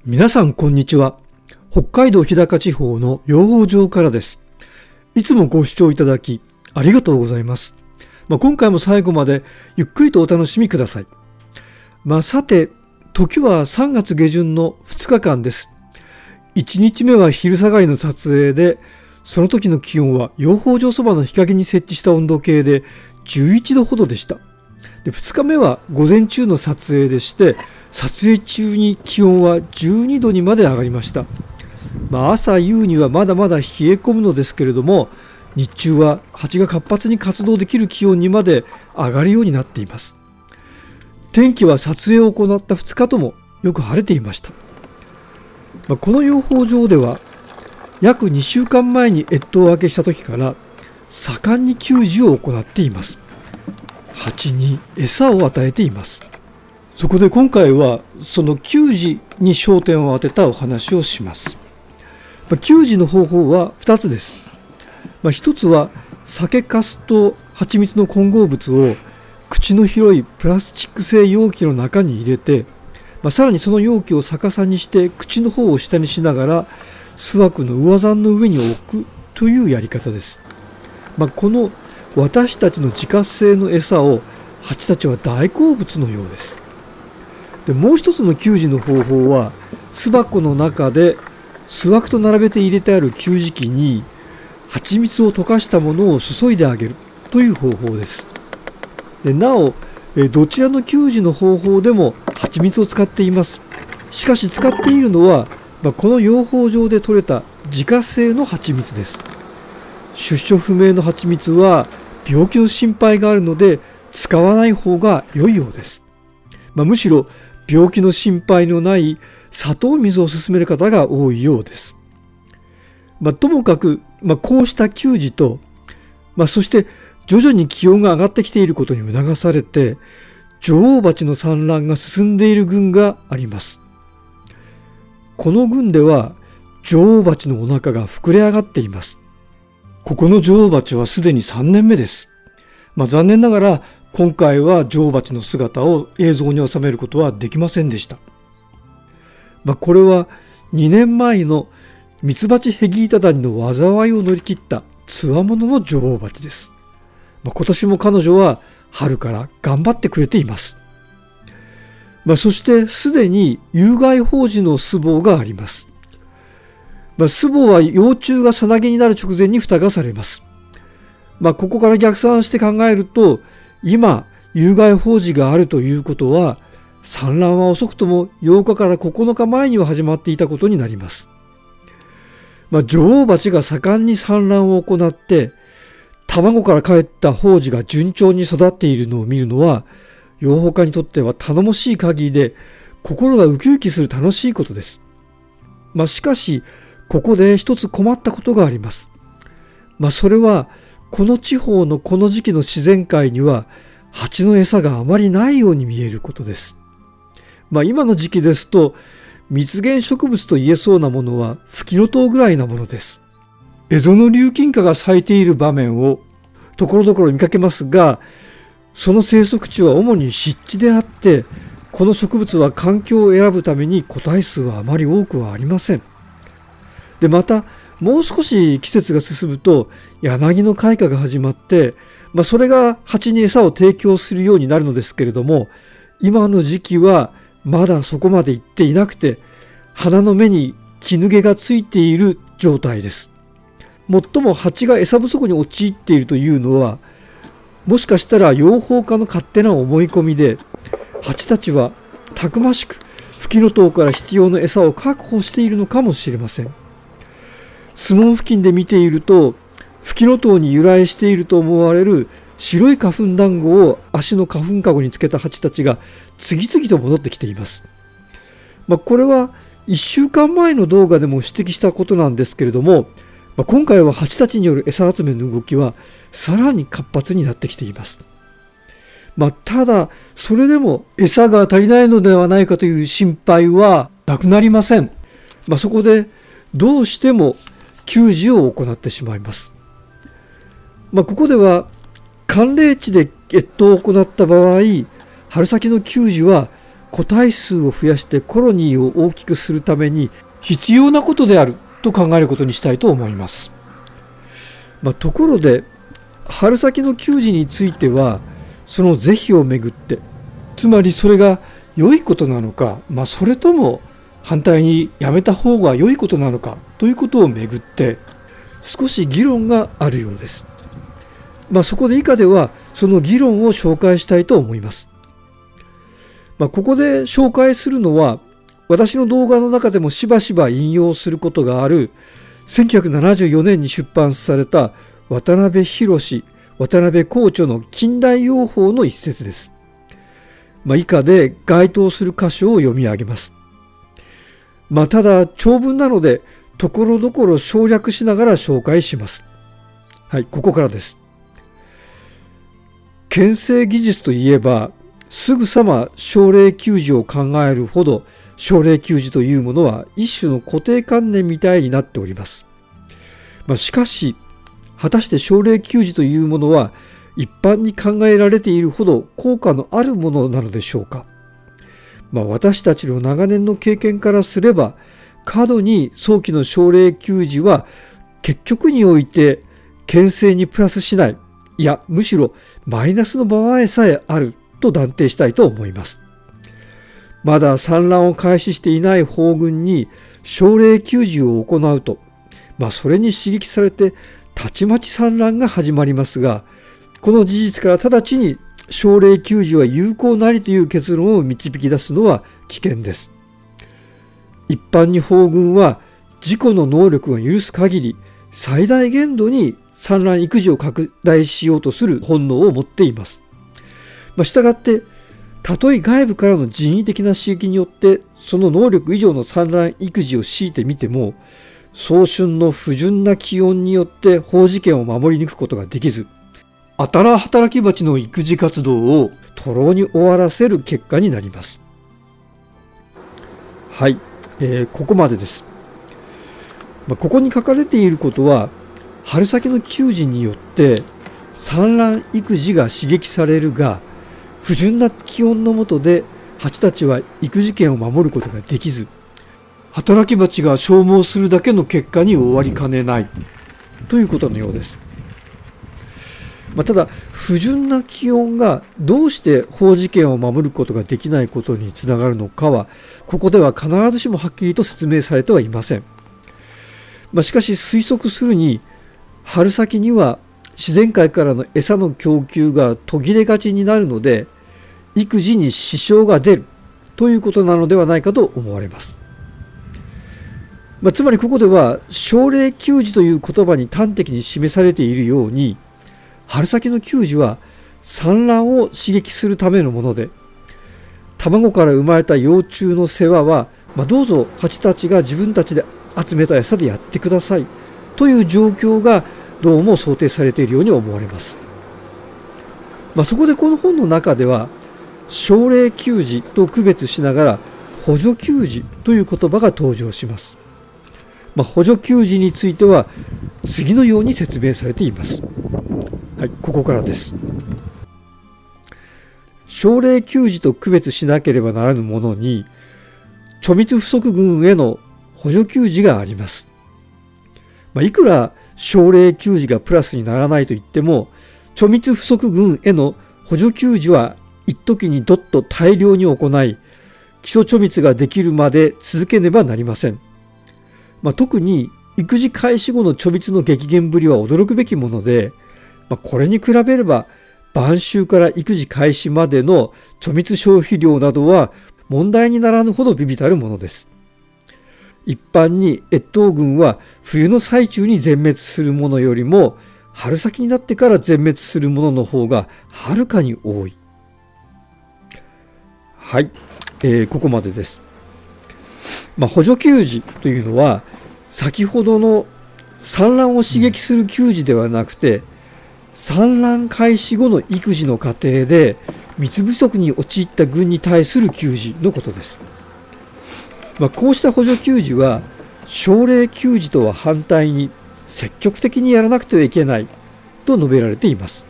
皆さんこんにちは。北海道日高地方の養蜂場からです。いつもご視聴いただきありがとうございます。今回も最後までゆっくりとお楽しみください。さて、時は3月下旬の2日間です。1日目は昼下がりの撮影で、その時の気温は養蜂場そばの日陰に設置した温度計で11度ほどでした。2日目は午前中の撮影でして、撮影中に気温は12度にまで上がりました。朝夕にはまだまだ冷え込むのですけれども、日中は蜂が活発に活動できる気温にまで上がるようになっています。天気は撮影を行った2日ともよく晴れていました。この養蜂場では約2週間前に越冬明けした時から盛んに給餌を行っています。蜂に餌を与えています。そこで今回はその給餌に焦点を当てたお話をします。給餌の方法は2つです。1つは酒粕と蜂蜜の混合物を口の広いプラスチック製容器の中に入れて、さらにその容器を逆さにして口の方を下にしながら巣枠の上山の上に置くというやり方です。この私たちの自家製の餌を蜂たちは大好物のようです。もう一つの給餌の方法は、巣箱の中で巣枠と並べて入れてある給餌器に蜂蜜を溶かしたものを注いであげるという方法です。なお、どちらの給餌の方法でも蜂蜜を使っています。しかし使っているのは、この養蜂場で採れた自家製の蜂蜜です。出所不明の蜂蜜は病気の心配があるので使わない方が良いようです。むしろ病気の心配のない砂糖水を勧める方が多いようです。ともかく、こうした給餌と、そして徐々に気温が上がってきていることに促されて、女王蜂の産卵が進んでいる群があります。この群では女王蜂のお腹が膨れ上がっています。ここの女王蜂はすでに3年目です。残念ながら今回は女王蜂の姿を映像に収めることはできませんでした。これは2年前のミツバチヘギイタダニの災いを乗り切った強者の女王蜂です。今年も彼女は春から頑張ってくれています。そしてすでに有害胞子の巣房があります。巣房は幼虫がさなぎになる直前に蓋がされます。ここから逆算して考えると、今有害胞子があるということは、産卵は遅くとも8日から9日前には始まっていたことになります。女王蜂が盛んに産卵を行って、卵からかえった胞子が順調に育っているのを見るのは、養蜂家にとっては頼もしい限りで、心がウキウキする楽しいことです。しかしここで一つ困ったことがあります。それはこの地方のこの時期の自然界には蜂の餌があまりないように見えることです。今の時期ですと蜜源植物と言えそうなものはフキノトウぐらいなものです。エゾノリュウキンカが咲いている場面をところどころ見かけますが、その生息地は主に湿地であって、この植物は環境を選ぶために個体数はあまり多くはありません。またもう少し季節が進むと柳の開花が始まって、それが蜂に餌を提供するようになるのですけれども、今の時期はまだそこまで行っていなくて、花の芽に絹毛がついている状態です。もっとも蜂が餌不足に陥っているというのは、もしかしたら養蜂家の勝手な思い込みで、蜂たちはたくましくフキノトウから必要な餌を確保しているのかもしれません。巣門付近で見ていると、フキノトウに由来していると思われる白い花粉団子を足の花粉かごにつけた蜂たちが次々と戻ってきています。これは1週間前の動画でも指摘したことなんですけれども、今回は蜂たちによる餌集めの動きはさらに活発になってきています。ただそれでも餌が足りないのではないかという心配はなくなりません。そこでどうしても給餌を行ってしまいます。ここでは寒冷地で越冬を行った場合、春先の給餌は個体数を増やしてコロニーを大きくするために必要なことであると考えることにしたいと思います。ところで春先の給仕についてはその是非をめぐって、つまりそれが良いことなのか、それとも反対にやめた方が良いことなのかということをめぐって少し議論があるようです。そこで以下ではその議論を紹介したいと思います。ここで紹介するのは私の動画の中でもしばしば引用することがある1974年に出版された渡辺宏、渡辺公著の近代養蜂の一節です。以下で該当する箇所を読み上げます。ただ長文なのでところどころ省略しながら紹介します。ここからです。牽制技術といえばすぐさま奨励給仕を考えるほど奨励給仕というものは一種の固定観念みたいになっております。しかし果たして奨励給仕というものは一般に考えられているほど効果のあるものなのでしょうか。私たちの長年の経験からすれば過度に早期の奨励給仕は結局において牽制にプラスしない、いやむしろマイナスの場合さえあると断定したいと思います。まだ産卵を開始していない蜂群に奨励給仕を行うと、それに刺激されてたちまち産卵が始まりますが、この事実から直ちに奨励給仕は有効なりという結論を導き出すのは危険です。一般に蜂群は自己の能力が許す限り最大限度に産卵育児を拡大しようとする本能を持っています。したがってたとえ外部からの人為的な刺激によってその能力以上の産卵育児を強いてみても、早春の不純な気温によって蜂事件を守り抜くことができず、あたら働き蜂の育児活動を徒労に終わらせる結果になります。ここまでです。ここに書かれていることは春先の給仕によって産卵育児が刺激されるが、不純な気温の下で蜂たちは育児権を守ることができず、働き蜂が消耗するだけの結果に終わりかねないということのようです。ただ不純な気温がどうして蜂事権を守ることができないことにつながるのかはここでは必ずしもはっきりと説明されてはいません。しかし推測するに、春先には自然界からの餌の供給が途切れがちになるので育児に支障が出るということなのではないかと思われます。つまりここでは奨励給仕という言葉に端的に示されているように、春先の給仕は産卵を刺激するためのもので、卵から生まれた幼虫の世話は、どうぞ蜂たちが自分たちで集めた餌でやってくださいという状況がどうも想定されているように思われます。そこでこの本の中では奨励給仕と区別しながら補助給仕という言葉が登場します。補助給仕については次のように説明されています。ここからです。奨励給仕と区別しなければならぬものに貯蜜不足群への補助給仕があります。いくら奨励給仕がプラスにならないといっても、貯蜜不足群への補助給仕は一時にどっと大量に行い、基礎貯蜜ができるまで続けねばなりません。特に育児開始後の貯蜜の激減ぶりは驚くべきもので、これに比べれば晩秋から育児開始までの貯蜜消費量などは問題にならぬほど微々たるものです。一般に越冬群は冬の最中に全滅するものよりも春先になってから全滅するものの方がはるかに多い。ここまでです。補助給仕というのは先ほどの産卵を刺激する給仕ではなくて、産卵開始後の育児の過程で蜜不足に陥った群に対する給仕のことです。こうした補助給仕は奨励給仕とは反対に積極的にやらなくてはいけないと述べられています。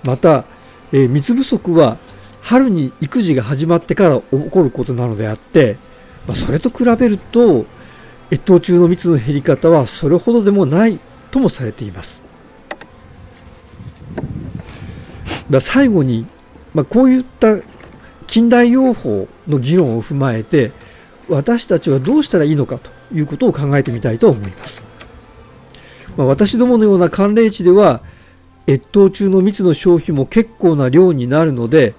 また、蜜不足は春に育児が始まってから起こることなのであって、それと比べると越冬中の蜜の減り方はそれほどでもないともされています。最後に、こういった近代養蜂の議論を踏まえて、私たちはどうしたらいいのかということを考えてみたいと思います。私どものような寒冷地では越冬中の蜜の消費も結構な量になるので、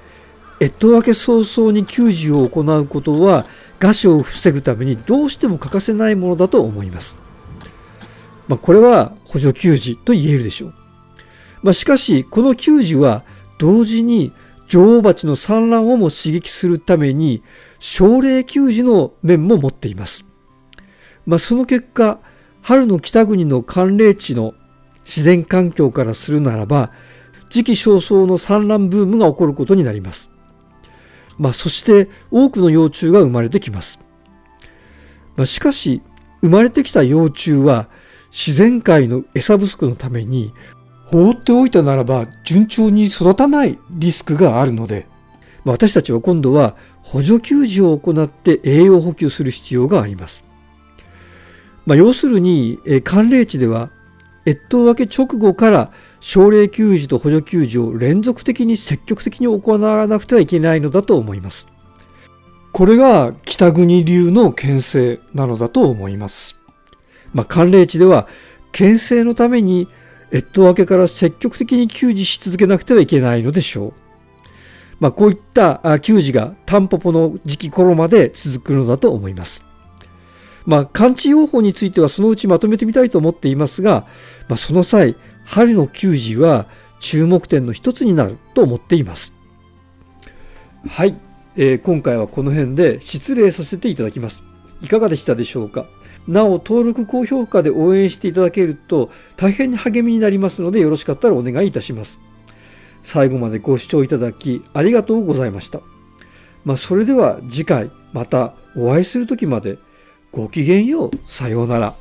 越冬明け早々に給仕を行うことは餓死を防ぐためにどうしても欠かせないものだと思います。これは補助給仕と言えるでしょう。しかしこの給仕は同時に女王蜂の産卵をも刺激するために奨励給仕の面も持っています。その結果、春の北国の寒冷地の自然環境からするならば、時期尚早の産卵ブームが起こることになります。そして多くの幼虫が生まれてきます。しかし生まれてきた幼虫は自然界の餌不足のために放っておいたならば順調に育たないリスクがあるので、私たちは今度は補助給仕を行って栄養補給する必要があります。要するに寒冷地では越冬明け直後から奨励給仕と補助給仕を連続的に積極的に行わなくてはいけないのだと思います。これが北国流の牽制なのだと思います。寒冷地では牽制のために越冬明けから積極的に給仕し続けなくてはいけないのでしょう。こういった給仕がタンポポの時期頃まで続くのだと思います。寒地養蜂についてはそのうちまとめてみたいと思っていますが、その際春の給仕は注目点の一つになると思っています。はい、今回はこの辺で失礼させていただきます。いかがでしたでしょうか。なお登録高評価で応援していただけると大変に励みになりますので、よろしかったらお願いいたします。最後までご視聴いただきありがとうございました。それでは次回またお会いする時までごきげんよう。さようなら。